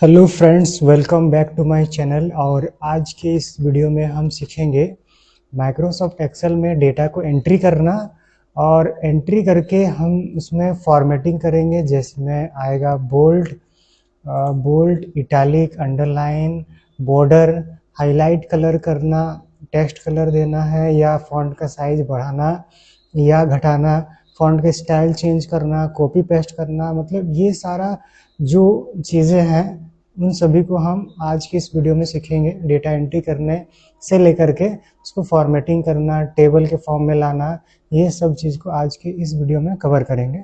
Hello friends, welcome back to my channel. और आज के इस वीडियो में हम सीखेंगे माइक्रोसॉफ्ट एक्सेल में डेटा को एंट्री करना। और एंट्री करके हम उसमें फॉर्मेटिंग करेंगे, जिसमें आएगा bold, italic, underline, border, highlight colour करना, टेक्स्ट कलर देना है या फॉन्ट का साइज बढ़ाना या घटाना, फॉन्ट का स्टाइल चेंज करना, कॉपी पेस्ट करना। मतलब ये सारा जो चीज़ें हैं उन सभी को हम आज की इस वीडियो में सीखेंगे। डेटा एंट्री करने से लेकर के उसको फॉर्मेटिंग करना, टेबल के फॉर्म में लाना, ये सब चीज़ को आज की इस वीडियो में कवर करेंगे।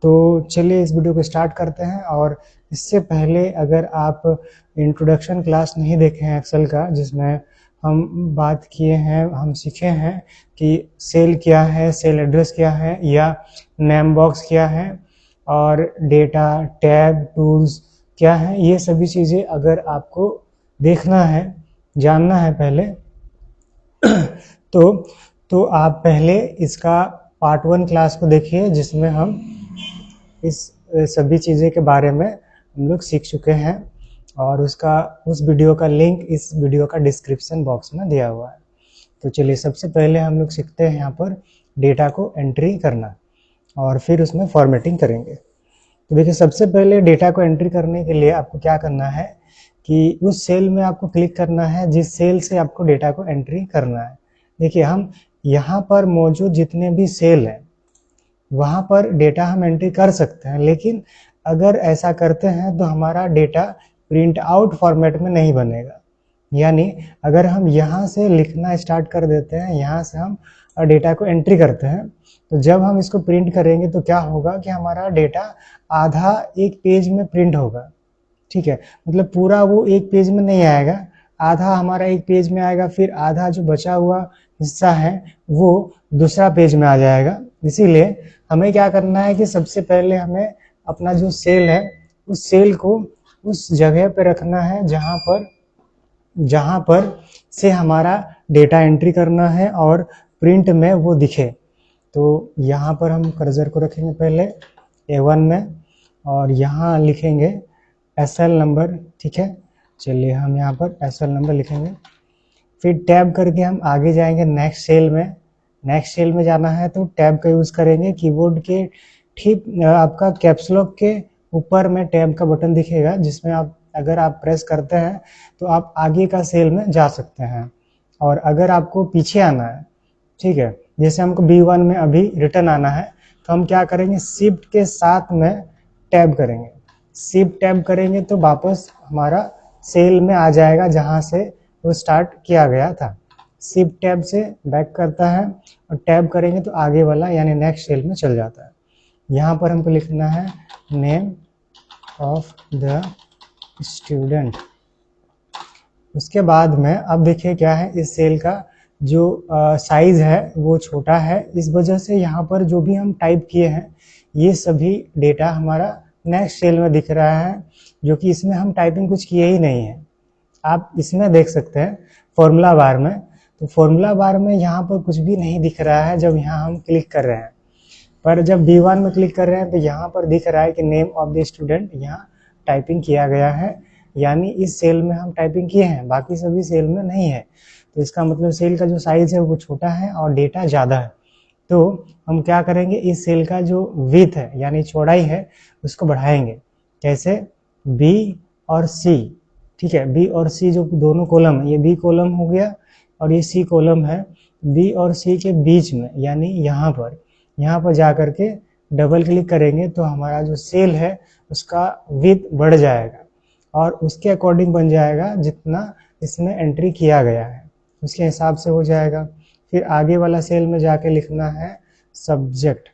तो चलिए इस वीडियो को स्टार्ट करते हैं। और इससे पहले अगर आप इंट्रोडक्शन क्लास नहीं देखे हैं एक्सेल का, जिसमें हम बात किए हैं, हम सीखे हैं कि सेल क्या है, सेल एड्रेस क्या है या नेम बॉक्स क्या है, और डेटा टैब टूल्स क्या है, ये सभी चीज़ें अगर आपको देखना है, जानना है पहले तो आप पहले इसका पार्ट 1 क्लास को देखिए, जिसमें हम इस सभी चीज़ें के बारे में हम लोग सीख चुके हैं। और उस वीडियो का लिंक इस वीडियो का डिस्क्रिप्शन बॉक्स में दिया हुआ है। तो चलिए सबसे पहले हम लोग सीखते हैं यहाँ पर डेटा को एंट्री करना, और फिर उसमें फॉर्मेटिंग करेंगे। तो देखिए, सबसे पहले डेटा को एंट्री करने के लिए आपको क्या करना है कि उस सेल में आपको क्लिक करना है जिस सेल से आपको डेटा को एंट्री करना है। देखिए, हम यहाँ पर मौजूद जितने भी सेल हैं वहाँ पर डेटा हम एंट्री कर सकते हैं, लेकिन अगर ऐसा करते हैं तो हमारा डेटा प्रिंट आउट फॉर्मेट में नहीं बनेगा। यानी अगर हम यहाँ से लिखना स्टार्ट कर देते हैं, यहाँ से हम डेटा को एंट्री करते हैं, तो जब हम इसको प्रिंट करेंगे तो क्या होगा कि हमारा डेटा आधा एक पेज में प्रिंट होगा। ठीक है, मतलब पूरा वो एक पेज में नहीं आएगा, आधा हमारा एक पेज में आएगा, फिर आधा जो बचा हुआ हिस्सा है वो दूसरा पेज में आ जाएगा। इसीलिए हमें क्या करना है कि सबसे पहले हमें अपना जो सेल है उस सेल को उस जगह पे रखना है जहाँ पर से हमारा डेटा एंट्री करना है और प्रिंट में वो दिखे। तो यहाँ पर हम कर्सर को रखेंगे पहले A1 में, और यहाँ लिखेंगे SL नंबर। ठीक है, चलिए हम यहाँ पर SL नंबर लिखेंगे। फिर टैब करके हम आगे जाएंगे नेक्स्ट सेल में। नेक्स्ट सेल में जाना है तो टैब का यूज़ करेंगे। कीबोर्ड के ठीक आपका कैप्स लॉक के ऊपर में टैब का बटन दिखेगा, जिसमें अगर आप प्रेस करते हैं तो आप आगे का सेल में जा सकते हैं। और अगर आपको पीछे आना है, ठीक है, जैसे हमको B1 में अभी रिटर्न आना है, तो हम क्या करेंगे, शिफ्ट के साथ में टैब करेंगे। शिफ्ट टैब करेंगे तो वापस हमारा सेल में आ जाएगा जहां से वो स्टार्ट किया गया था। शिफ्ट टैब से बैक करता है और टैब करेंगे तो आगे वाला यानी नेक्स्ट सेल में चल जाता है। यहाँ पर हमको लिखना है नेम ऑफ द स्टूडेंट। उसके बाद में अब देखिए क्या है, इस सेल का जो साइज है वो छोटा है, इस वजह से यहाँ पर जो भी हम टाइप किए हैं ये सभी डेटा हमारा नेक्स्ट सेल में दिख रहा है, जो कि इसमें हम टाइपिंग कुछ किए ही नहीं है। आप इसमें देख सकते हैं फॉर्मूला बार में, तो फॉर्मूला बार में यहाँ पर कुछ भी नहीं दिख रहा है जब यहाँ हम क्लिक कर रहे हैं। पर जब B1 में क्लिक कर रहे हैं तो यहाँ पर दिख रहा है कि नेम ऑफ द स्टूडेंट यहाँ टाइपिंग किया गया है, यानी इस सेल में हम टाइपिंग किए हैं, बाकी सभी सेल में नहीं है। तो इसका मतलब सेल का जो साइज है वो छोटा है और डेटा ज़्यादा है। तो हम क्या करेंगे, इस सेल का जो विड्थ है यानी चौड़ाई है उसको बढ़ाएंगे। कैसे, B और C। ठीक है, B और C जो दोनों कॉलम है, ये B कॉलम हो गया और ये C कॉलम है। B और C के बीच में यानी यहाँ पर जा करके डबल क्लिक करेंगे तो हमारा जो सेल है उसका विड्थ बढ़ जाएगा और उसके अकॉर्डिंग बन जाएगा जितना इसमें एंट्री किया गया है उसके हिसाब से हो जाएगा। फिर आगे वाला सेल में जाके लिखना है सब्जेक्ट।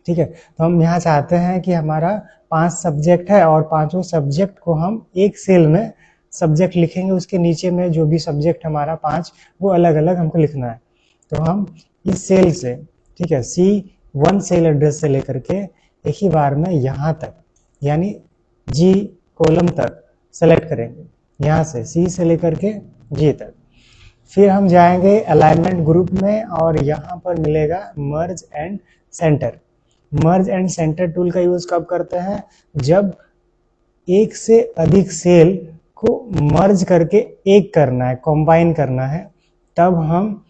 ठीक है, तो हम यहाँ चाहते हैं कि हमारा 5 सब्जेक्ट है और पांचों सब्जेक्ट को हम एक सेल में सब्जेक्ट लिखेंगे, उसके नीचे में जो भी सब्जेक्ट हमारा 5 वो अलग अलग हमको लिखना है। तो हम इस सेल से, ठीक है, C1 सेल एड्रेस से लेकर के एक ही बार में यहाँ तक यानी G कॉलम तक सेलेक्ट करेंगे, यहाँ से C से लेकर के G तक। फिर हम जाएंगे अलाइनमेंट ग्रुप में और यहाँ पर मिलेगा मर्ज and centre. Merge and centre tool का यूज कब करते हैं, जब एक से अधिक सेल को मर्ज करके एक करना है, कंबाइन करना है, तब हम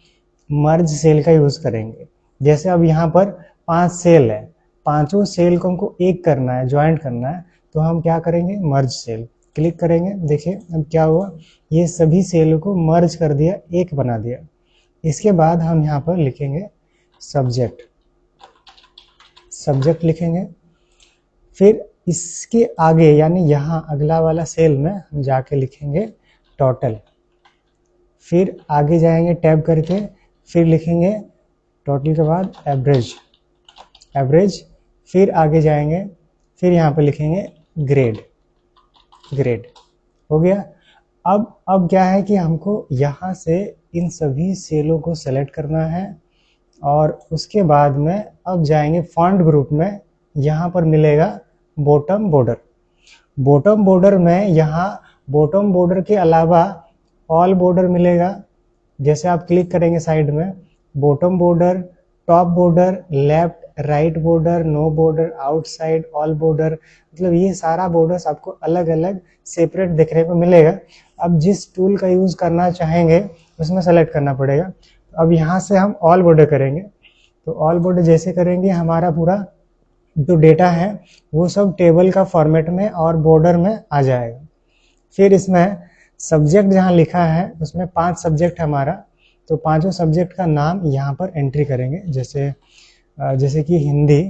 मर्ज सेल का यूज करेंगे। जैसे अब यहाँ पर 5 सेल है, पांचों सेल को हमको एक करना है, ज्वाइंट करना है, तो हम क्या करेंगे, मर्ज सेल क्लिक करेंगे। देखिए अब क्या हुआ, ये सभी सेल को मर्ज कर दिया, एक बना दिया। इसके बाद हम यहाँ पर लिखेंगे सब्जेक्ट, सब्जेक्ट लिखेंगे। फिर इसके आगे यानी यहाँ अगला वाला सेल में हम जाके लिखेंगे टोटल। फिर आगे जाएंगे टैब करके, फिर लिखेंगे टोटल के बाद एवरेज, एवरेज। फिर आगे जाएंगे, फिर यहाँ पे लिखेंगे ग्रेड, ग्रेड। हो गया। अब क्या है कि हमको यहाँ से इन सभी सेलों को सेलेक्ट करना है और उसके बाद में अब जाएंगे फॉन्ट ग्रुप में। यहाँ पर मिलेगा बॉटम बॉर्डर। बॉटम बॉर्डर में यहाँ बॉटम बॉर्डर के अलावा ऑल बॉर्डर मिलेगा। जैसे आप क्लिक करेंगे साइड में, bottom border, top border, left right border, no border, outside, all border, मतलब ये सारा बॉर्डर्स आपको अलग अलग सेपरेट देखने को मिलेगा। अब जिस टूल का यूज करना चाहेंगे उसमें सेलेक्ट करना पड़ेगा। अब यहाँ से हम ऑल बॉर्डर करेंगे, तो ऑल बॉर्डर जैसे करेंगे हमारा पूरा जो डेटा है वो सब टेबल का फॉर्मेट में और बॉर्डर में आ जाएगा। फिर इसमें सब्जेक्ट जहाँ लिखा है उसमें 5 सब्जेक्ट है हमारा, तो पांचों सब्जेक्ट का नाम यहाँ पर एंट्री करेंगे। जैसे कि हिंदी,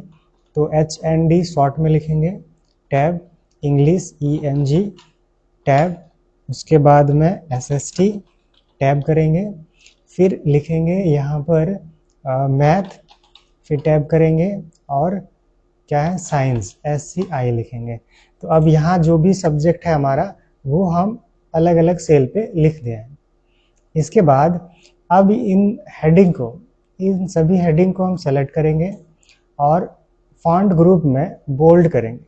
तो HND शॉर्ट में लिखेंगे, टैब इंग्लिश ENG टैब, उसके बाद में SST टैब करेंगे। फिर लिखेंगे यहाँ पर मैथ, फिर टैब करेंगे और क्या है साइंस SCI लिखेंगे। तो अब यहाँ जो भी सब्जेक्ट है हमारा वो हम अलग अलग सेल पे लिख दिए हैं। इसके बाद अब इन सभी हेडिंग को हम सेलेक्ट करेंगे और फॉन्ट ग्रुप में बोल्ड करेंगे।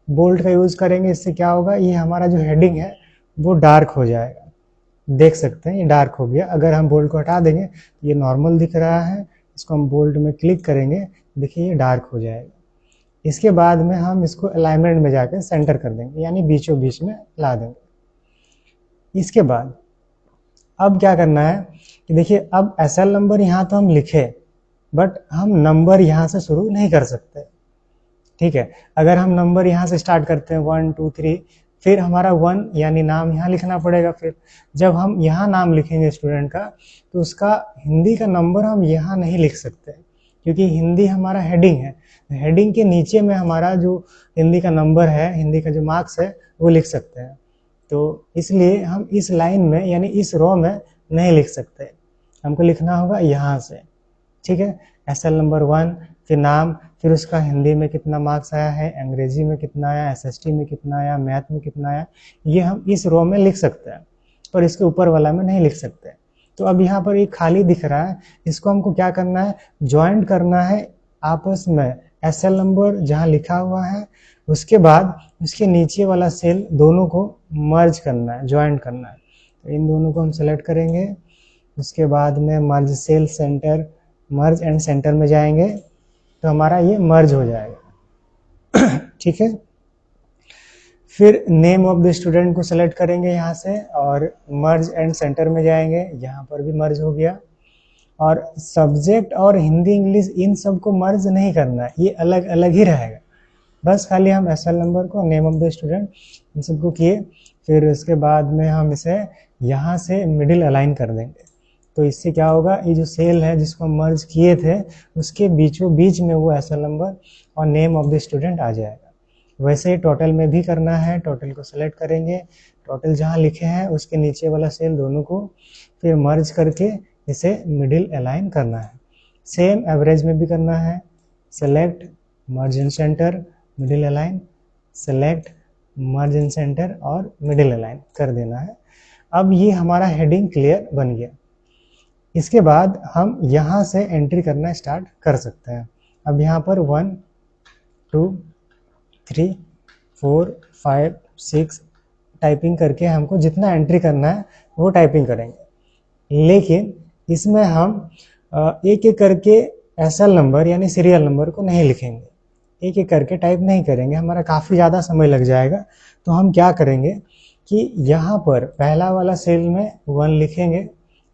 बोल्ड का यूज करेंगे, इससे क्या होगा, ये हमारा जो हेडिंग है वो डार्क हो जाएगा। देख सकते हैं ये डार्क हो गया। अगर हम बोल्ड को हटा देंगे तो ये नॉर्मल दिख रहा है, इसको हम बोल्ड में क्लिक करेंगे, देखिए ये डार्क हो जाएगा। इसके बाद में हम इसको अलाइनमेंट में जाकर सेंटर कर देंगे, यानी बीचों बीच में ला देंगे। इसके बाद अब क्या करना है कि देखिए अब SL नंबर यहाँ तो हम लिखे, बट हम नंबर यहाँ से शुरू नहीं कर सकते। ठीक है, अगर हम नंबर यहाँ से स्टार्ट करते हैं 1 2 3, फिर हमारा 1 यानी नाम यहाँ लिखना पड़ेगा। फिर जब हम यहाँ नाम लिखेंगे स्टूडेंट का, तो उसका हिंदी का नंबर हम यहाँ नहीं लिख सकते, क्योंकि हिंदी हमारा हेडिंग है। हेडिंग के नीचे में हमारा जो हिंदी का नंबर है, हिंदी का जो मार्क्स है, वो लिख सकते हैं। तो इसलिए हम इस लाइन में यानी इस रो में नहीं लिख सकते, हमको लिखना होगा यहाँ से। ठीक है, SL नंबर 1, फिर नाम, फिर उसका हिंदी में कितना मार्क्स आया है, अंग्रेजी में कितना आया, SST में कितना आया, मैथ में कितना आया, ये हम इस रो में लिख सकते हैं, पर इसके ऊपर वाला में नहीं लिख सकते। तो अब यहाँ पर एक खाली दिख रहा है, इसको हमको क्या करना है, ज्वाइंट करना है आपस में। SL नंबर जहाँ लिखा हुआ है, उसके बाद उसके नीचे वाला सेल दोनों को मर्ज करना है, ज्वाइंट करना है। तो इन दोनों को हम सेलेक्ट करेंगे, उसके बाद में merge cell centre, merge and centre में जाएंगे, तो हमारा ये मर्ज हो जाएगा। ठीक है, फिर नेम ऑफ द स्टूडेंट को सेलेक्ट करेंगे यहाँ से और मर्ज एंड सेंटर में जाएंगे, यहाँ पर भी मर्ज हो गया। और सब्जेक्ट और हिंदी इंग्लिश इन सब को मर्ज नहीं करना है, ये अलग अलग ही रहेगा। बस खाली हम SL नंबर को, नेम ऑफ द स्टूडेंट, इन सबको किए। फिर उसके बाद में हम इसे यहाँ से मिडिल अलाइन कर देंगे। तो इससे क्या होगा, ये जो सेल है जिसको हम मर्ज किए थे उसके बीचों बीच में वो SL नंबर और नेम ऑफ द स्टूडेंट आ जाएगा। वैसे ही टोटल में भी करना है, टोटल को सेलेक्ट करेंगे, टोटल जहाँ लिखे हैं उसके नीचे वाला सेल दोनों को फिर मर्ज करके इसे मिडिल अलाइन करना है। सेम एवरेज में भी करना है, सेलेक्ट मर्ज इन सेंटर, मिडिल अलाइन, सेलेक्ट मर्ज इन सेंटर और मिडिल अलाइन कर देना है। अब ये हमारा हेडिंग क्लियर बन गया। इसके बाद हम यहाँ से एंट्री करना स्टार्ट कर सकते हैं। अब यहाँ पर 1 2 3 4 5 6 टाइपिंग करके हमको जितना एंट्री करना है वो टाइपिंग करेंगे, लेकिन इसमें हम एक एक करके SL नंबर यानी सीरियल नंबर को नहीं लिखेंगे। एक एक करके टाइप नहीं करेंगे, हमारा काफ़ी ज़्यादा समय लग जाएगा। तो हम क्या करेंगे कि यहाँ पर पहला वाला सेल में 1 लिखेंगे,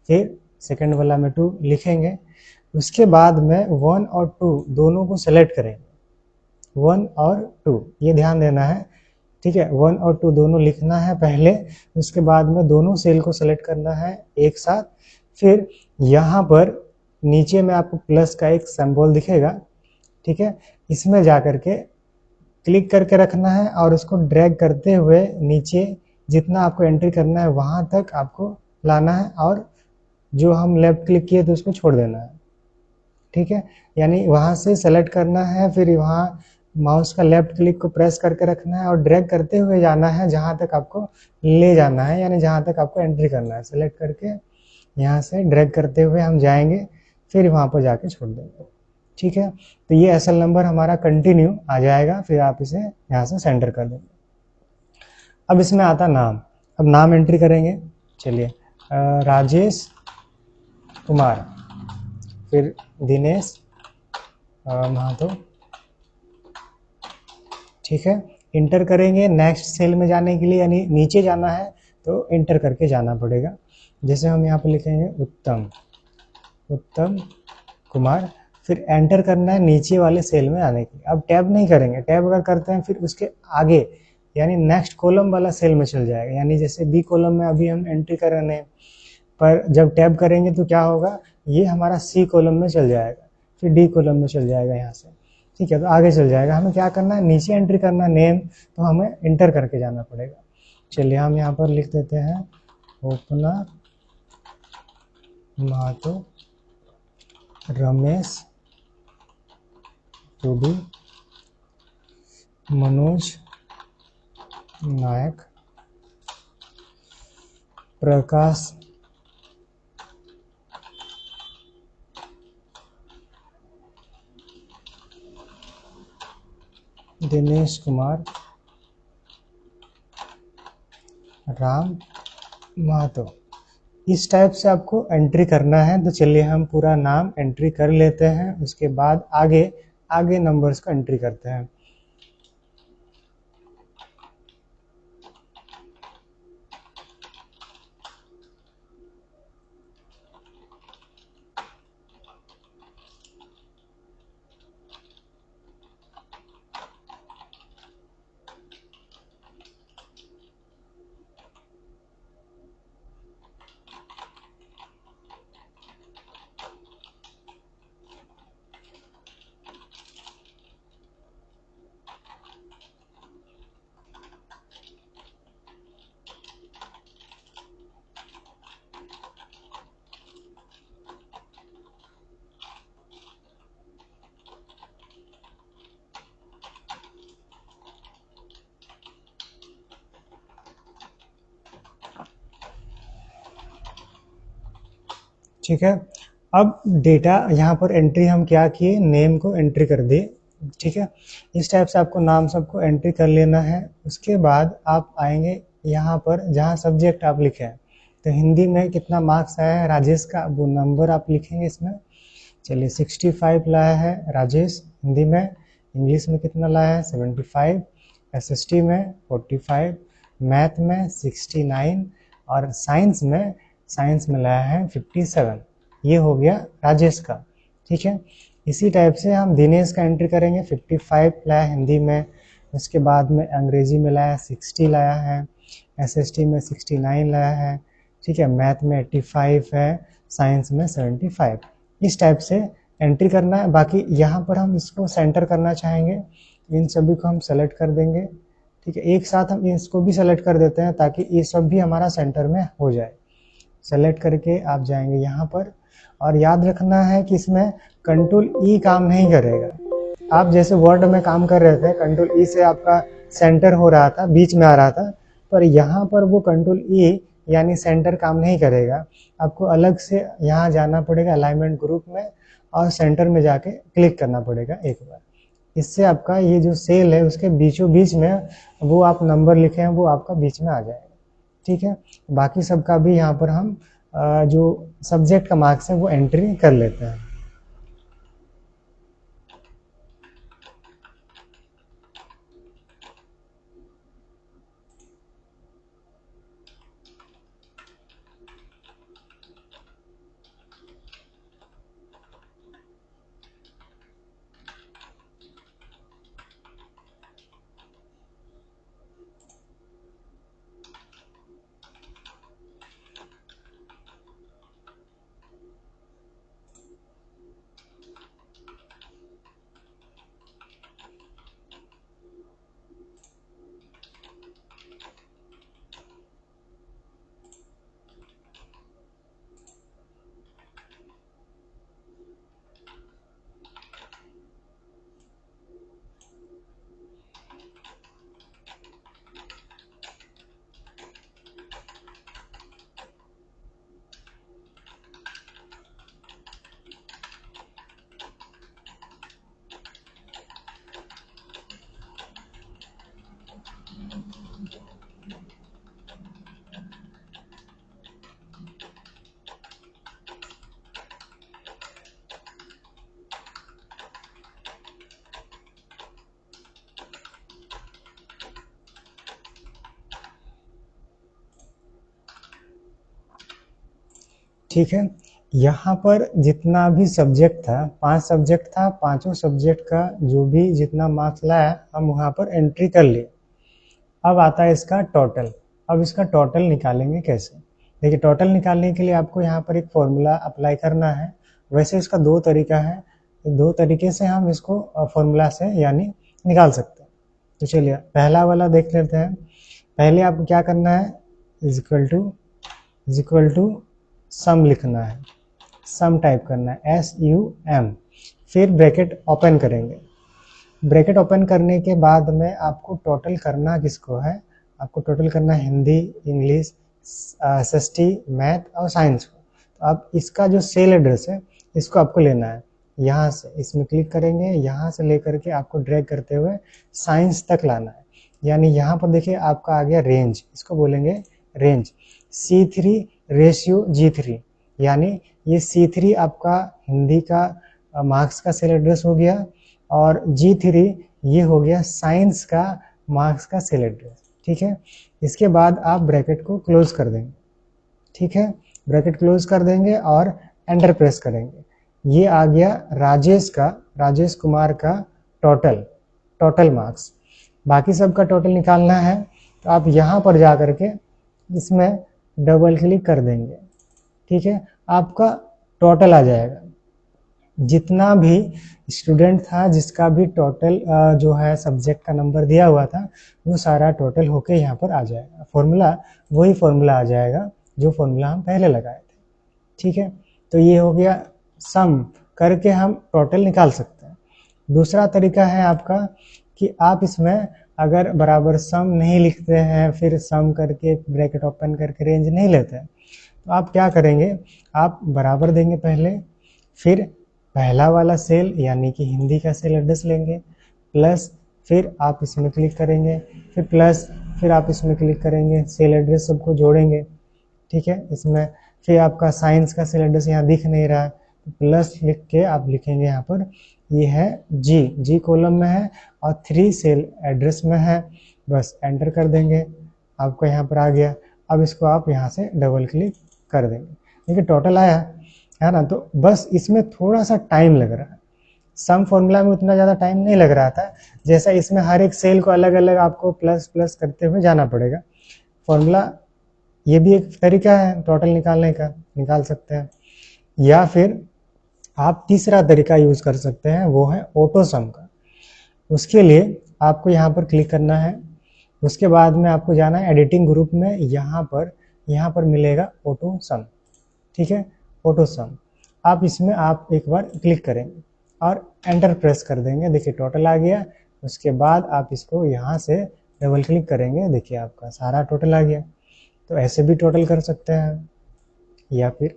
फिर सेकंड वाला में 2 लिखेंगे, उसके बाद में 1 और 2 दोनों को सेलेक्ट करेंगे, 1 और 2, ये ध्यान देना है, ठीक है। 1 और 2 दोनों लिखना है पहले, उसके बाद में दोनों सेल को सेलेक्ट करना है एक साथ। फिर यहाँ पर नीचे में आपको प्लस का एक सिंबल दिखेगा, ठीक है, इसमें जा करके क्लिक करके रखना है और उसको ड्रैग करते हुए नीचे जितना आपको एंट्री करना है वहाँ तक आपको लाना है, और जो हम लेफ्ट क्लिक किए तो उसको छोड़ देना है, ठीक है। यानी वहाँ से सेलेक्ट करना है, फिर वहाँ माउस का लेफ्ट क्लिक को प्रेस करके रखना है और ड्रैग करते हुए जाना है जहाँ तक आपको ले जाना है, यानी जहाँ तक आपको एंट्री करना है। सेलेक्ट करके यहाँ से ड्रैग करते हुए हम जाएंगे, फिर वहाँ पर जाके छोड़ देंगे, ठीक है। तो ये एसएल नंबर हमारा कंटिन्यू आ जाएगा, फिर आप इसे यहाँ से सेंटर कर देंगे। अब इसमें आता नाम, अब नाम एंट्री करेंगे। चलिए, राजेश कुमार, फिर दिनेश महातो, ठीक है। इंटर करेंगे नेक्स्ट सेल में जाने के लिए, यानी नीचे जाना है तो इंटर करके जाना पड़ेगा। जैसे हम यहाँ पर लिखेंगे उत्तम कुमार, फिर एंटर करना है नीचे वाले सेल में आने के लिए। अब टैब नहीं करेंगे, टैब अगर करते हैं फिर उसके आगे यानी नेक्स्ट कॉलम वाला सेल में चल जाएगा, यानी जैसे बी कॉलम में अभी हम एंट्री कर रहे हैं, पर जब टैब करेंगे तो क्या होगा, ये हमारा सी कॉलम में चल जाएगा, फिर डी कॉलम में चल जाएगा यहाँ से, ठीक है। तो आगे चल जाएगा। हमें क्या करना है, नीचे एंट्री करना है नेम, तो हमें इंटर करके जाना पड़ेगा। चलिए हम यहाँ पर लिख देते हैं ओपना महातो, रमेश टूडू, मनोज नायक, प्रकाश दिनेश कुमार, राम महातो। इस टाइप से आपको एंट्री करना है। तो चलिए हम पूरा नाम एंट्री कर लेते हैं, उसके बाद आगे नंबर्स को एंट्री करते हैं। ठीक है। अब डेटा यहाँ पर एंट्री हम क्या किए, नेम को एंट्री कर दिए, ठीक है। इस टाइप से आपको नाम सबको एंट्री कर लेना है। उसके बाद आप आएंगे यहाँ पर जहाँ सब्जेक्ट आप लिखे हैं, तो हिंदी में कितना मार्क्स आया है राजेश का, वो नंबर आप लिखेंगे इसमें। चलिए 65 लाया है राजेश हिंदी में। इंग्लिश में कितना लाया है 75, एसएसटी में 45, मैथ में 69 और साइंस में लाया है 57। ये हो गया राजेश का, ठीक है। इसी टाइप से हम दिनेश का एंट्री करेंगे। 55 लाया हिंदी में, उसके बाद में अंग्रेजी में लाया 60 लाया है, एसएसटी में 69 लाया है, ठीक है। मैथ में 85 है, साइंस में 75। इस टाइप से एंट्री करना है। बाकी यहाँ पर हम इसको सेंटर करना चाहेंगे, इन सभी को हम सेलेक्ट कर देंगे, ठीक है। एक साथ हम इसको भी सेलेक्ट कर देते हैं ताकि ये सब भी हमारा सेंटर में हो जाए। सेलेक्ट करके आप जाएंगे यहाँ पर, और याद रखना है कि इसमें कंट्रोल ई काम नहीं करेगा। आप जैसे वर्ड में काम कर रहे थे, कंट्रोल ई से आपका सेंटर हो रहा था, बीच में आ रहा था, पर यहाँ पर वो कंट्रोल ई यानी सेंटर काम नहीं करेगा। आपको अलग से यहाँ जाना पड़ेगा अलाइनमेंट ग्रुप में, और सेंटर में जाके क्लिक करना पड़ेगा एक बार। इससे आपका ये जो सेल है उसके बीचों बीच में वो आप नंबर लिखे हैं वो आपका बीच में आ जाएगा, ठीक है। बाकी सबका भी यहाँ पर हम जो सब्जेक्ट का मार्क्स है वो एंट्री कर लेते हैं। ठीक है। यहाँ पर जितना भी सब्जेक्ट था, 5 सब्जेक्ट था, पांचों सब्जेक्ट का जो भी जितना मार्क्स लाया हम वहाँ पर एंट्री कर लिए। अब आता है इसका टोटल। अब इसका टोटल निकालेंगे कैसे? देखिए, टोटल निकालने के लिए आपको यहाँ पर एक फॉर्मूला अप्लाई करना है। वैसे इसका 2 तरीका है, 2 तरीके से हम इसको फॉर्मूला से यानी निकाल सकते हैं। तो चलिए पहला वाला देख लेते हैं। पहले आपको क्या करना है, इज इक्वल टू सम लिखना है, सम टाइप करना है, SUM, फिर ब्रैकेट ओपन करेंगे। ब्रैकेट ओपन करने के बाद में आपको टोटल करना किसको है, आपको टोटल करना है हिंदी, इंग्लिश, SST, मैथ और साइंस को। तो आप इसका जो सेल एड्रेस है इसको आपको लेना है, यहाँ से इसमें क्लिक करेंगे, यहाँ से लेकर के आपको ड्रैग करते हुए साइंस तक लाना है। यानी यहाँ पर देखिए आपका आ गया रेंज, इसको बोलेंगे रेंज, C3:G3, यानी ये C3 आपका हिंदी का मार्क्स का सेल एड्रेस हो गया और G3 ये हो गया साइंस का मार्क्स का सेल एड्रेस। ठीक है, इसके बाद आप ब्रैकेट को क्लोज कर देंगे। ठीक है, ब्रैकेट क्लोज कर देंगे और एंटर प्रेस करेंगे। ये आ गया राजेश कुमार का टोटल मार्क्स। बाकी सबका टोटल निकालना है तो आप यहाँ पर जा करके इसमें डबल क्लिक कर देंगे। ठीक है, आपका टोटल आ जाएगा। जितना भी स्टूडेंट था जिसका भी टोटल जो है सब्जेक्ट का नंबर दिया हुआ था वो सारा टोटल होके यहाँ पर आ जाएगा। फॉर्मूला वही फॉर्मूला आ जाएगा जो फॉर्मूला हम पहले लगाए थे। ठीक है, तो ये हो गया सम करके हम टोटल निकाल सकते हैं। दूसरा तरीका है आपका कि आप इसमें अगर बराबर सम नहीं लिखते हैं, फिर सम करके ब्रैकेट ओपन करके रेंज नहीं लेते हैं, तो आप क्या करेंगे, आप बराबर देंगे पहले, फिर पहला वाला सेल यानी कि हिंदी का सेल एड्रेस लेंगे, प्लस फिर आप इसमें क्लिक करेंगे, फिर प्लस फिर आप इसमें क्लिक करेंगे, सेल एड्रेस सबको जोड़ेंगे। ठीक है, इसमें फिर आपका साइंस का सेल एड्रेस यहाँ दिख नहीं रहा है तो प्लस लिख के आप लिखेंगे यहाँ पर, ये है जी कॉलम में है और 3 सेल एड्रेस में है, बस एंटर कर देंगे, आपको यहाँ पर आ गया। अब इसको आप यहाँ से डबल क्लिक कर देंगे। देखिए टोटल आया है ना, तो बस इसमें थोड़ा सा टाइम लग रहा है। सम फॉर्मूला में उतना ज़्यादा टाइम नहीं लग रहा था, जैसा इसमें हर एक सेल को अलग अलग आपको प्लस प्लस करते हुए जाना पड़ेगा। फॉर्मूला ये भी एक तरीका है टोटल निकालने का, निकाल सकते हैं। या फिर आप तीसरा तरीका यूज कर सकते हैं, वो है ऑटो सम का। उसके लिए आपको यहाँ पर क्लिक करना है, उसके बाद में आपको जाना है एडिटिंग ग्रुप में, यहाँ पर मिलेगा ऑटो सम। ठीक है, ऑटो सम आप इसमें आप एक बार क्लिक करेंगे और एंटर प्रेस कर देंगे। देखिए टोटल आ गया। उसके बाद आप इसको यहाँ से डबल क्लिक करेंगे, देखिए आपका सारा टोटल आ गया। तो ऐसे भी टोटल कर सकते हैं। या फिर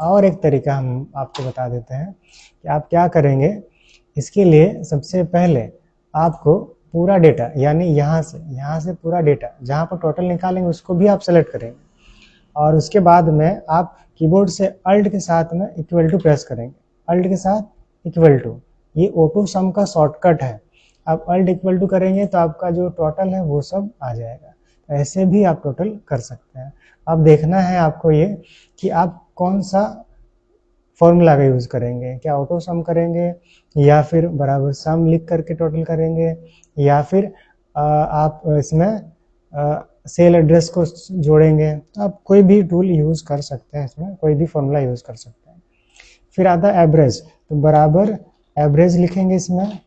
और एक तरीका हम आपको बता देते हैं कि आप क्या करेंगे। इसके लिए सबसे पहले आपको पूरा डेटा यानी यहाँ से पूरा डेटा जहाँ पर टोटल निकालेंगे उसको भी आप सेलेक्ट करेंगे और उसके बाद में आप कीबोर्ड से अल्ट के साथ में इक्वल टू प्रेस करेंगे। अल्ट के साथ इक्वल टू, ये ऑटो सम का शॉर्टकट है। आप अल्ट इक्वल टू करेंगे तो आपका जो टोटल है वो सब आ जाएगा। ऐसे भी आप टोटल कर सकते हैं। अब देखना है आपको ये कि आप कौन सा फॉर्मूला का यूज़ करेंगे, क्या ऑटो सम करेंगे या फिर बराबर सम लिख करके टोटल करेंगे, या फिर आप इसमें सेल एड्रेस को जोड़ेंगे। आप कोई भी टूल यूज़ कर सकते हैं, इसमें कोई भी फॉर्मूला यूज़ कर सकते हैं। फिर आता है एवरेज, तो बराबर एवरेज लिखेंगे इसमें,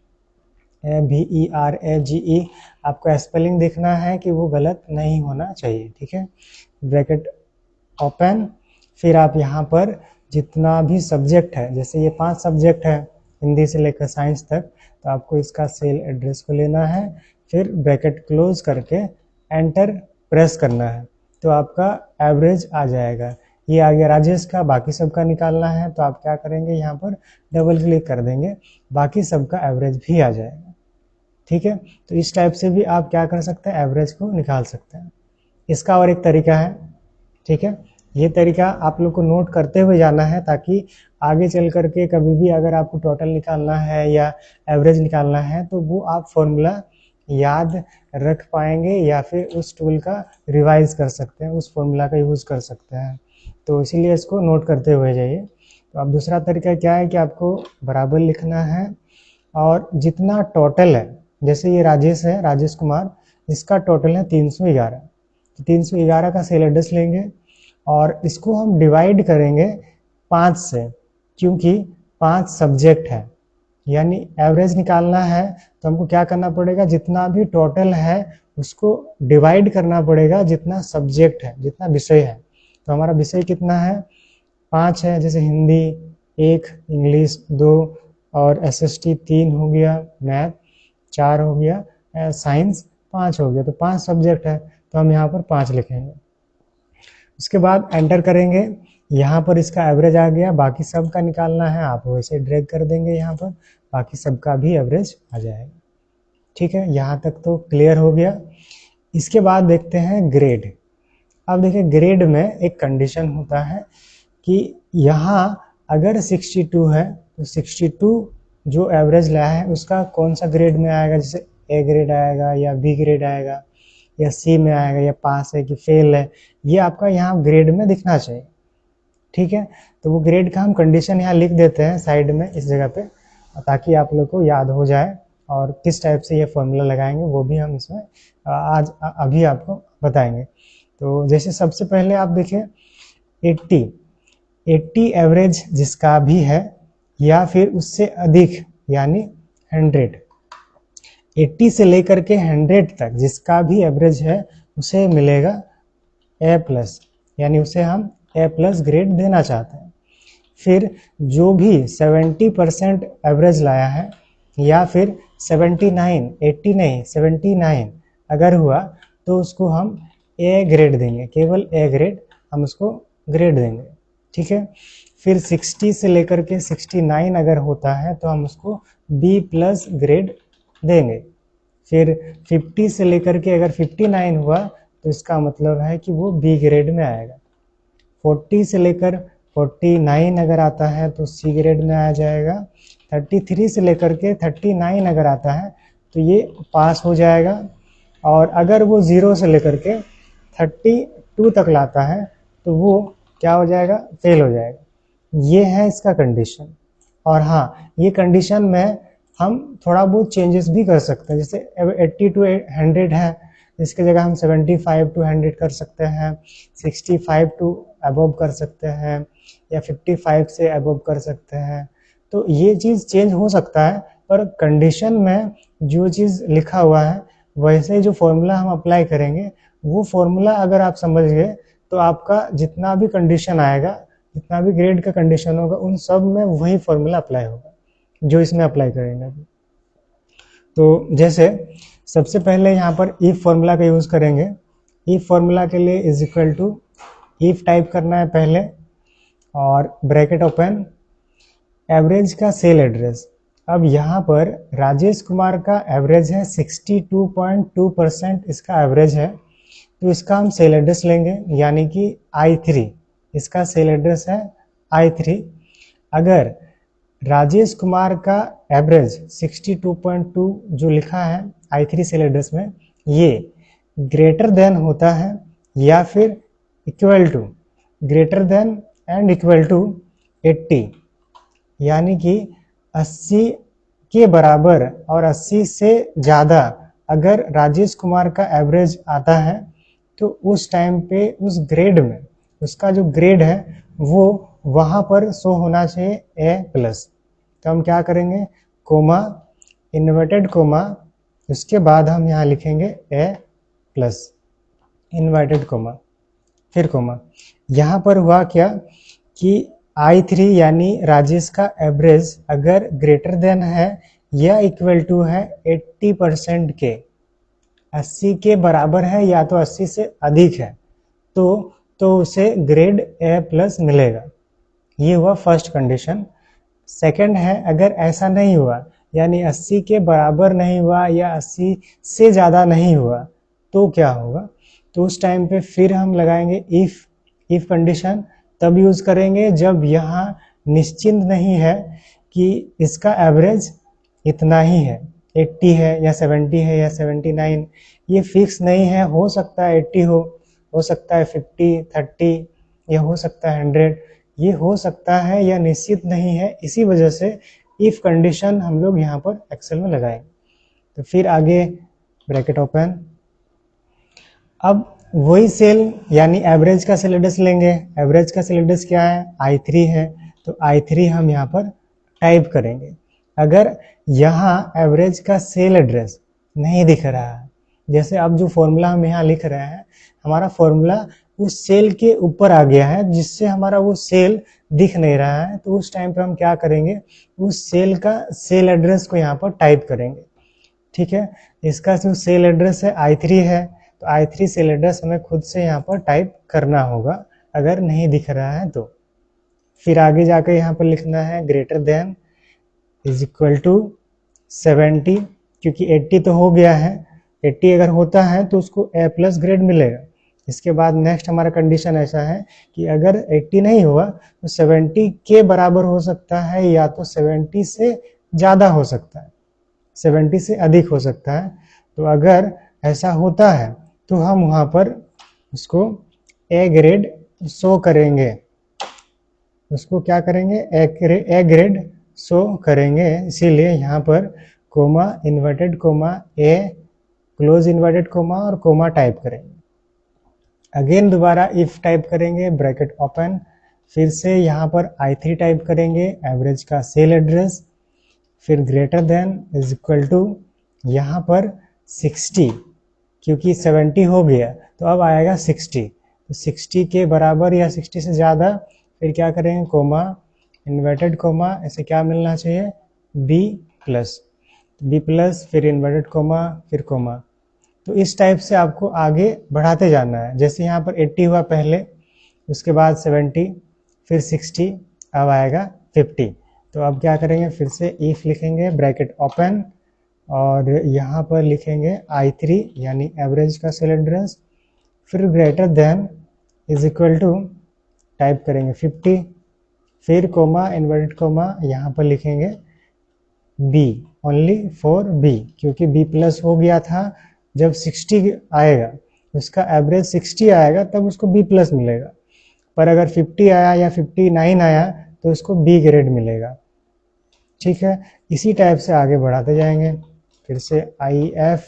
VERAGE। आपको स्पेलिंग देखना है कि वो गलत नहीं होना चाहिए। ठीक है, ब्रैकेट ओपन, फिर आप यहाँ पर जितना भी सब्जेक्ट है, जैसे ये 5 सब्जेक्ट है हिंदी से लेकर साइंस तक, तो आपको इसका सेल एड्रेस को लेना है, फिर ब्रैकेट क्लोज करके एंटर प्रेस करना है, तो आपका एवरेज आ जाएगा। ये आ गया राजेश का। बाकी सबका निकालना है तो आप क्या करेंगे, यहाँ पर डबल क्लिक कर देंगे, बाकी सबका एवरेज भी आ जाएगा। ठीक है, तो इस टाइप से भी आप क्या कर सकते हैं, एवरेज को निकाल सकते हैं। इसका और एक तरीका है। ठीक है, ये तरीका आप लोग को नोट करते हुए जाना है ताकि आगे चल करके कभी भी अगर आपको टोटल निकालना है या एवरेज निकालना है तो वो आप फॉर्मूला याद रख पाएंगे या फिर उस टूल का रिवाइज कर सकते हैं, उस फॉर्मूला का यूज़ कर सकते हैं। तो इसीलिए इसको नोट करते हुए जाइए। तो अब दूसरा तरीका क्या है कि आपको बराबर लिखना है और जितना टोटल है, जैसे ये राजेश है, राजेश कुमार, इसका टोटल है 311। तो 311 का सेल एड्रेस लेंगे और इसको हम डिवाइड करेंगे 5 से, क्योंकि 5 सब्जेक्ट है, यानी एवरेज निकालना है तो हमको क्या करना पड़ेगा, जितना भी टोटल है उसको डिवाइड करना पड़ेगा जितना सब्जेक्ट है, जितना विषय है। तो हमारा विषय कितना है, 5 है, जैसे हिंदी 1, इंग्लिश 2 और एसएसटी 3 हो गया, मैथ 4 हो गया, साइंस 5 हो गया। तो 5 सब्जेक्ट है तो हम यहाँ पर 5 लिखेंगे। उसके बाद एंटर करेंगे, यहाँ पर इसका एवरेज आ गया, बाकी सब का निकालना है, आप वैसे ड्रैग कर देंगे यहाँ पर, बाकी सबका भी एवरेज आ जाएगा। ठीक है, यहाँ तक तो क्लियर हो गया। इसके बाद देखते हैं ग्रेड। अब देखिए ग्रेड में एक कंडीशन होता है कि यहाँ अगर 62 है तो 62 जो एवरेज लाया है उसका कौन सा ग्रेड में आएगा, जैसे ए ग्रेड आएगा या बी ग्रेड आएगा या सी में आएगा या पास है कि फेल है, ये आपका यहाँ ग्रेड में दिखना चाहिए। ठीक है, तो वो ग्रेड का हम कंडीशन यहाँ लिख देते हैं साइड में इस जगह पे, ताकि आप लोग को याद हो जाए, और किस टाइप से ये फॉर्मूला लगाएंगे वो भी हम इसमें आज अभी आपको बताएंगे। तो जैसे सबसे पहले आप देखिए 80 एवरेज जिसका भी है या फिर उससे अधिक यानी 100, 80 से लेकर के 100 तक जिसका भी एवरेज है उसे मिलेगा ए प्लस, यानी उसे हम ए प्लस ग्रेड देना चाहते हैं। फिर जो भी 70% एवरेज लाया है या फिर 79, 80 नहीं 79 अगर हुआ तो उसको हम ए ग्रेड देंगे, केवल ए ग्रेड हम उसको ग्रेड देंगे। ठीक है, फिर 60 से लेकर के 69 अगर होता है तो हम उसको बी प्लस ग्रेड देंगे। फिर 50 से लेकर के अगर 59 हुआ तो इसका मतलब है कि वो बी ग्रेड में आएगा। 40 से लेकर 49 अगर आता है तो सी ग्रेड में आ जाएगा। 33 से लेकर के 39 अगर आता है तो ये पास हो जाएगा। और अगर वो 0 से लेकर के 32 तक लाता है तो वो क्या हो जाएगा, फेल हो जाएगा। ये है इसका कंडीशन। और हाँ, ये कंडीशन में हम थोड़ा बहुत चेंजेस भी कर सकते हैं, जैसे 80 to 100 है, इसके जगह हम 75 to 100 कर सकते हैं, 65 to अबव कर सकते हैं या 55 से अबव कर सकते हैं। तो ये चीज़ चेंज हो सकता है, पर कंडीशन में जो चीज़ लिखा हुआ है वैसे जो फॉर्मूला हम अप्लाई करेंगे, वो फॉर्मूला अगर आप समझ गए तो आपका जितना भी कंडीशन आएगा, जितना भी ग्रेड का कंडीशन होगा, उन सब में वही फॉर्मूला अप्लाई होगा जो इसमें अप्लाई करेंगे अभी। तो जैसे सबसे पहले यहाँ पर इफ फॉर्मूला का यूज़ करेंगे। इफ फॉर्मूला के लिए is equal to if type करना है पहले और ब्रैकेट ओपन, एवरेज का सेल एड्रेस। अब यहाँ पर राजेश कुमार का एवरेज है 62.2% इसका एवरेज है, तो इसका हम सेल एड्रेस लेंगे, यानी कि I3, इसका सेल एड्रेस है I3। अगर राजेश कुमार का एवरेज 62.2 जो लिखा है I3 सेल एड्रेस में, ये ग्रेटर देन होता है या फिर equal to, greater than and equal to 80, यानी कि 80 के बराबर और 80 से ज़्यादा अगर राजेश कुमार का एवरेज आता है तो उस टाइम पे उस ग्रेड में उसका जो ग्रेड है वो वहाँ पर शो होना चाहिए ए प्लस। तो हम क्या करेंगे, कोमा, इन्वर्टेड कोमा, उसके बाद हम यहाँ लिखेंगे ए प्लस, इन्वर्टेड कोमा, फिर कोमा। यहाँ पर हुआ क्या कि I3 यानी राजेश का एवरेज अगर ग्रेटर देन है या इक्वल टू है 80% के, 80 के बराबर है या तो 80 से अधिक है, तो उसे ग्रेड ए प्लस मिलेगा। ये हुआ फर्स्ट कंडीशन। सेकंड है, अगर ऐसा नहीं हुआ, यानी 80 के बराबर नहीं हुआ या 80 से ज़्यादा नहीं हुआ, तो क्या होगा, तो उस टाइम पे फिर हम लगाएंगे इफ कंडीशन। तब यूज़ करेंगे जब यहाँ निश्चिंत नहीं है कि इसका एवरेज इतना ही है, 80 है या 70 है या 79, ये फिक्स नहीं है, हो सकता है 80 हो सकता है 50, 30, या हो सकता है 100, ये हो सकता है या निश्चित नहीं है, इसी वजह से इफ कंडीशन हम लोग यहाँ पर एक्सेल में लगाएंगे। तो फिर आगे ब्रैकेट ओपन, अब वही सेल यानी एवरेज का सेल एड्रेस लेंगे। एवरेज का सेल एड्रेस क्या है, I3 है, तो I3 हम यहाँ पर टाइप करेंगे। अगर यहाँ एवरेज का सेल एड्रेस नहीं दिख रहा है, जैसे अब जो फॉर्मूला हम यहाँ लिख रहे हैं, हमारा फॉर्मूला उस सेल के ऊपर आ गया है जिससे हमारा वो सेल दिख नहीं रहा है, तो उस टाइम पे हम क्या करेंगे, उस सेल का सेल एड्रेस को यहाँ पर टाइप करेंगे। ठीक है, इसका जो सेल एड्रेस है I3 है, तो I3 सेल एड्रेस हमें खुद से यहाँ पर टाइप करना होगा अगर नहीं दिख रहा है तो। फिर आगे जाकर यहाँ पर लिखना है greater than is equal to 70, क्योंकि 80 तो हो गया है, 80 अगर होता है तो उसको A+ ग्रेड मिलेगा। इसके बाद नेक्स्ट हमारा कंडीशन ऐसा है कि अगर 80 नहीं हुआ तो 70 के बराबर हो सकता है या तो 70 से ज़्यादा हो सकता है, 70 से अधिक हो सकता है। तो अगर ऐसा होता है तो हम वहाँ पर उसको A ग्रेड शो करेंगे, उसको क्या करेंगे, A ग्रेड शो करेंगे। इसीलिए यहाँ पर comma, inverted comma, A, close inverted comma और कोमा टाइप करेंगे। अगेन दोबारा इफ टाइप करेंगे, ब्रैकेट ओपन, फिर से यहाँ पर I3 टाइप करेंगे, एवरेज का सेल एड्रेस, फिर greater than is equal to यहाँ पर 60, क्योंकि 70 हो गया तो अब आएगा 60, तो 60 के बराबर या 60 से ज़्यादा, फिर क्या करेंगे, कोमा, इन्वर्टेड कोमा, ऐसे क्या मिलना चाहिए, B+, फिर इन्वर्टेड कोमा, फिर कोमा। तो इस टाइप से आपको आगे बढ़ाते जाना है। जैसे यहाँ पर 80 हुआ पहले, उसके बाद 70, फिर 60, अब आएगा 50। तो अब क्या करेंगे, फिर से इफ लिखेंगे, ब्रैकेट ओपन, और यहाँ पर लिखेंगे I3 यानी एवरेज का सेल एड्रेस, फिर greater than is equal to type करेंगे 50, फिर कोमा, इन्वर्टेड कोमा, यहाँ पर लिखेंगे B, ओनली फॉर B, क्योंकि B+ हो गया था। जब 60 आएगा, उसका एवरेज 60 आएगा तब उसको B+ मिलेगा, पर अगर 50 आया या 59 आया तो उसको B ग्रेड मिलेगा। ठीक है, इसी टाइप से आगे बढ़ाते जाएंगे। फिर से IF,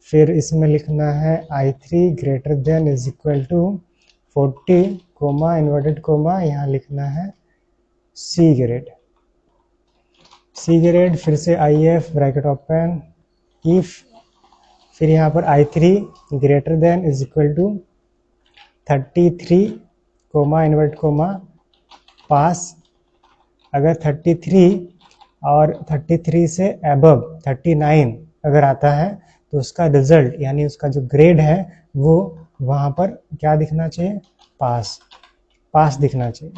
फिर इसमें लिखना है I3 greater than is equal to 40, comma, inverted comma, यहाँ लिखना है C ग्रेड, फिर से IF, ब्रैकेट ओपन, इफ, फिर यहाँ पर I3 greater than is equal to 33, comma, inverted comma, pass. अगर 33 और 33 से अबव 39 अगर आता है तो उसका रिजल्ट यानी उसका जो ग्रेड है वो वहाँ पर क्या दिखना चाहिए, पास दिखना चाहिए।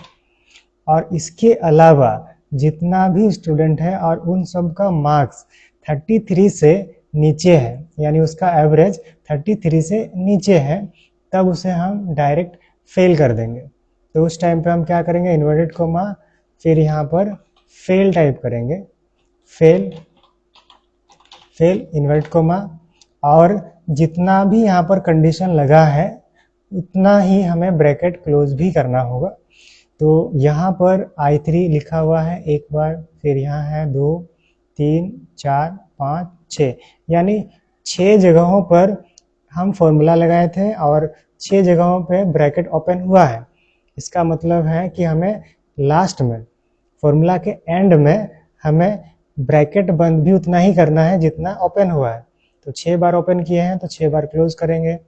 और इसके अलावा जितना भी स्टूडेंट है और उन सब का मार्क्स 33 से नीचे है, यानी उसका एवरेज 33 से नीचे है, तब उसे हम डायरेक्ट फेल कर देंगे। तो उस टाइम पे हम क्या करेंगे, इन्वर्टेड कोमा, फिर यहाँ पर फेल टाइप करेंगे, फेल, इन्वर्टेड कोमा, और जितना भी यहाँ पर कंडीशन लगा है उतना ही हमें ब्रैकेट क्लोज भी करना होगा। तो यहाँ पर I3 लिखा हुआ है एक बार, फिर यहाँ है 2, 3, 4, 5, 6, यानी 6 जगहों पर हम फॉर्मूला लगाए थे और 6 जगहों पे ब्रैकेट ओपन हुआ है। इसका मतलब है कि हमें लास्ट में फॉर्मूला के एंड में हमें ब्रैकेट बंद भी उतना ही करना है जितना ओपन हुआ है। तो 6 बार ओपन किए हैं तो 6 बार क्लोज करेंगे।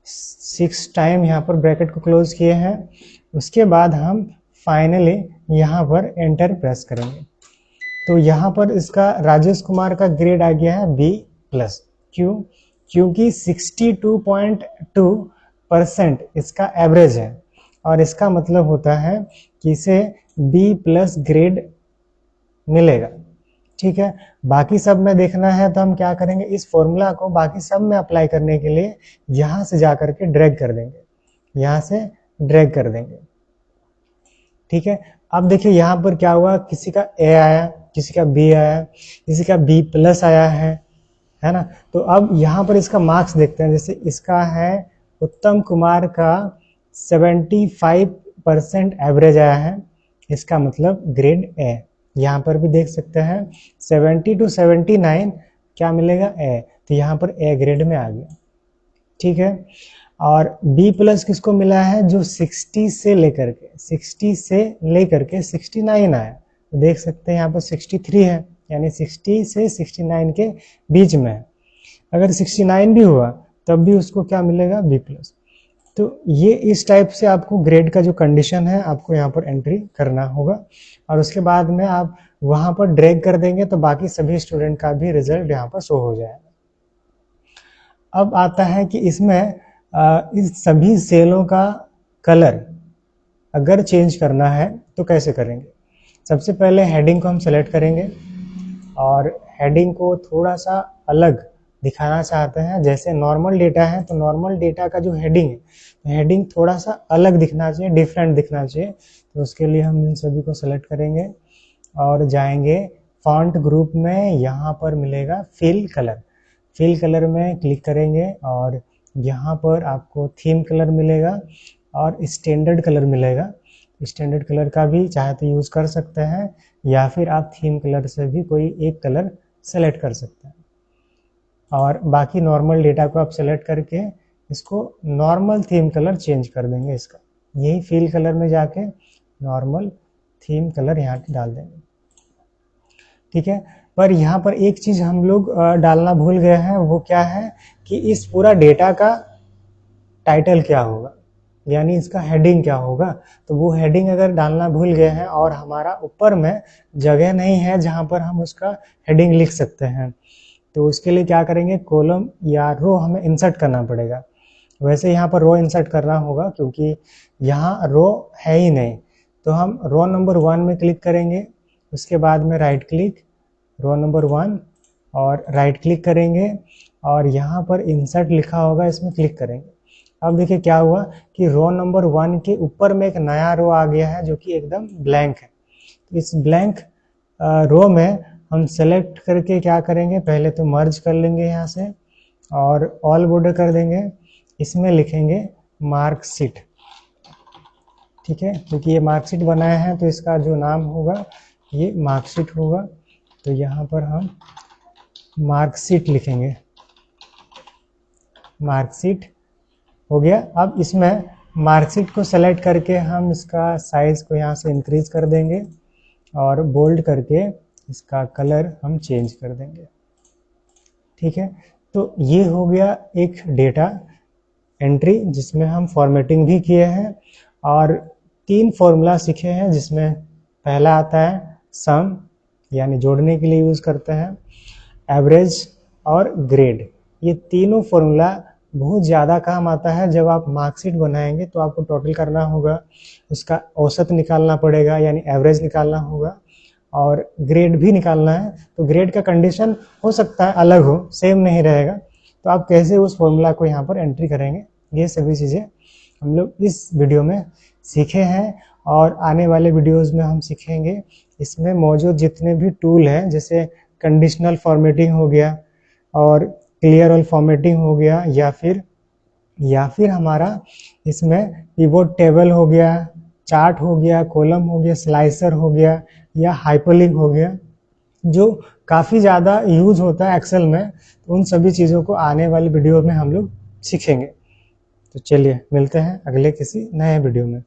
6 टाइम यहाँ पर ब्रैकेट को क्लोज किए हैं। उसके बाद हम फाइनली यहाँ पर एंटर प्रेस करेंगे। तो यहाँ पर इसका राजेश कुमार का ग्रेड आ गया है B+। क्यों? क्योंकि 62.2% इसका एवरेज है और इसका मतलब होता है कि इसे B+ ग्रेड मिलेगा। ठीक है, बाकी सब में देखना है तो हम क्या करेंगे, इस फॉर्मूला को बाकी सब में अप्लाई करने के लिए यहाँ से जा करके ड्रैग कर देंगे, यहाँ से ड्रैग कर देंगे। ठीक है, अब देखिए यहाँ पर क्या हुआ, किसी का A आया, किसी का B आया, किसी का B+ आया है, है ना। तो अब यहाँ पर इसका मार्क्स देखते हैं। जैसे इसका है उत्तम कुमार का 75% एवरेज आया है, इसका मतलब ग्रेड ए। यहाँ पर भी देख सकते हैं 70 to 79 क्या मिलेगा, ए, तो यहाँ पर ए ग्रेड में आ गया। ठीक है, और बी प्लस किसको मिला है, जो 60 से लेकर के 69 आया। तो देख सकते हैं यहाँ पर 63 है, यानी 60 से 69 के बीच में है। अगर 69 भी हुआ तब भी उसको क्या मिलेगा, बी प्लस। तो ये इस टाइप से आपको ग्रेड का जो कंडीशन है आपको यहाँ पर एंट्री करना होगा, और उसके बाद में आप वहाँ पर ड्रैग कर देंगे तो बाकी सभी स्टूडेंट का भी रिजल्ट यहाँ पर शो हो जाएगा। अब आता है कि इसमें इस सभी सेलों का कलर अगर चेंज करना है तो कैसे करेंगे। सबसे पहले हेडिंग को हम सेलेक्ट करेंगे, और हेडिंग को थोड़ा सा अलग दिखाना चाहते हैं। जैसे नॉर्मल डेटा है तो नॉर्मल डेटा का जो हेडिंग है, तो हेडिंग थोड़ा सा अलग दिखना चाहिए, डिफरेंट दिखना चाहिए। तो उसके लिए हम इन सभी को सेलेक्ट करेंगे और जाएंगे फॉन्ट ग्रुप में, यहाँ पर मिलेगा फिल कलर। फिल कलर में क्लिक करेंगे और यहाँ पर आपको थीम कलर मिलेगा और स्टैंडर्ड कलर मिलेगा। स्टैंडर्ड कलर का भी चाहे तो यूज़ कर सकते हैं, या फिर आप थीम कलर से भी कोई एक कलर सेलेक्ट कर सकते हैं। और बाकी नॉर्मल डेटा को आप सेलेक्ट करके इसको नॉर्मल थीम कलर चेंज कर देंगे। इसका यही फिल कलर में जाके नॉर्मल थीम कलर यहाँ डाल देंगे। ठीक है, पर यहाँ पर एक चीज़ हम लोग डालना भूल गए हैं, वो क्या है कि इस पूरा डेटा का टाइटल क्या होगा, यानी इसका हेडिंग क्या होगा। तो वो हेडिंग अगर डालना भूल गए हैं और हमारा ऊपर में जगह नहीं है जहाँ पर हम उसका हेडिंग लिख सकते हैं, तो उसके लिए क्या करेंगे, कॉलम या रो हमें इंसर्ट करना पड़ेगा। वैसे यहाँ पर रो इंसर्ट करना होगा क्योंकि यहाँ रो है ही नहीं। तो हम रो नंबर 1 में क्लिक करेंगे, उसके बाद में राइट क्लिक, रो नंबर 1 और राइट क्लिक करेंगे, और यहाँ पर इंसर्ट लिखा होगा, इसमें क्लिक करेंगे। अब देखिए क्या हुआ कि रो नंबर 1 के ऊपर में एक नया रो आ गया है जो कि एकदम ब्लैंक है। तो इस ब्लैंक रो में हम सेलेक्ट करके क्या करेंगे, पहले तो मर्ज कर लेंगे यहाँ से और ऑल बॉर्डर कर देंगे। इसमें लिखेंगे मार्कशीट। ठीक है, क्योंकि ये मार्कशीट बनाया है तो इसका जो नाम होगा ये मार्कशीट होगा। तो यहाँ पर हम मार्कशीट लिखेंगे, मार्कशीट हो गया। अब इसमें मार्कशीट को सेलेक्ट करके हम इसका साइज को यहाँ से इंक्रीज कर देंगे और बोल्ड करके इसका कलर हम चेंज कर देंगे। ठीक है, तो ये हो गया एक डेटा एंट्री जिसमें हम फॉर्मेटिंग भी किए हैं और 3 फॉर्मूला सीखे हैं, जिसमें पहला आता है सम, यानी जोड़ने के लिए यूज़ करते हैं, एवरेज और ग्रेड। ये तीनों फॉर्मूला बहुत ज़्यादा काम आता है। जब आप मार्कशीट बनाएंगे तो आपको टोटल करना होगा, उसका औसत निकालना पड़ेगा यानी एवरेज निकालना होगा, और ग्रेड भी निकालना है। तो ग्रेड का कंडीशन हो सकता है अलग हो, सेम नहीं रहेगा। तो आप कैसे उस फॉर्मूला को यहाँ पर एंट्री करेंगे, ये सभी चीज़ें हम लोग इस वीडियो में सीखे हैं, और आने वाले वीडियोस में हम सीखेंगे। इसमें मौजूद जितने भी टूल हैं, जैसे कंडीशनल फॉर्मेटिंग हो गया और क्लियर ऑल फॉर्मेटिंग हो गया, या फिर हमारा इसमें पिवोट टेबल हो गया, चार्ट हो गया, कॉलम हो गया, स्लाइसर हो गया, या हाइपरलिंक हो गया, जो काफ़ी ज़्यादा यूज होता है एक्सेल में। तो उन सभी चीज़ों को आने वाली वीडियो में हम लोग सीखेंगे। तो चलिए मिलते हैं अगले किसी नए वीडियो में।